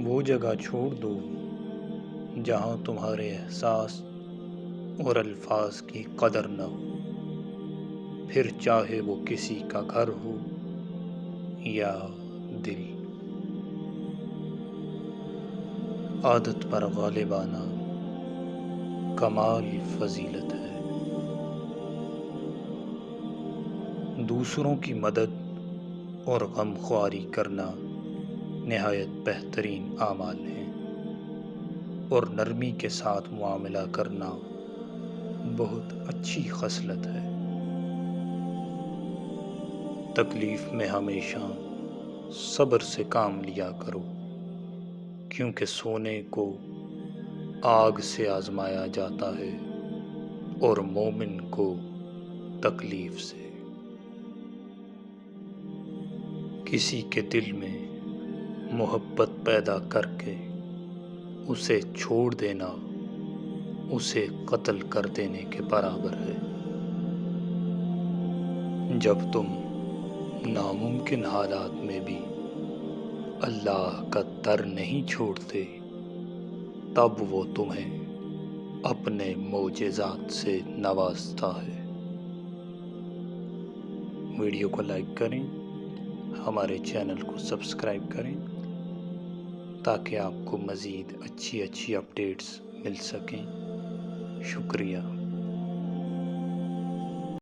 وہ جگہ چھوڑ دو جہاں تمہارے احساس اور الفاظ کی قدر نہ ہو، پھر چاہے وہ کسی کا گھر ہو یا دل۔ عادت پر غالب آنا کمال فضیلت ہے۔ دوسروں کی مدد اور غم خواری کرنا نہایت بہترین اعمال ہیں، اور نرمی کے ساتھ معاملہ کرنا بہت اچھی خصلت ہے۔ تکلیف میں ہمیشہ صبر سے کام لیا کرو، کیونکہ سونے کو آگ سے آزمایا جاتا ہے اور مومن کو تکلیف سے۔ کسی کے دل میں محبت پیدا کر کے اسے چھوڑ دینا اسے قتل کر دینے کے برابر ہے۔ جب تم ناممکن حالات میں بھی اللہ کا در نہیں چھوڑتے، تب وہ تمہیں اپنے معجزات سے نوازتا ہے۔ ویڈیو کو لائک کریں، ہمارے چینل کو سبسکرائب کریں تاکہ آپ کو مزید اچھی اپڈیٹس مل سکیں۔ شکریہ۔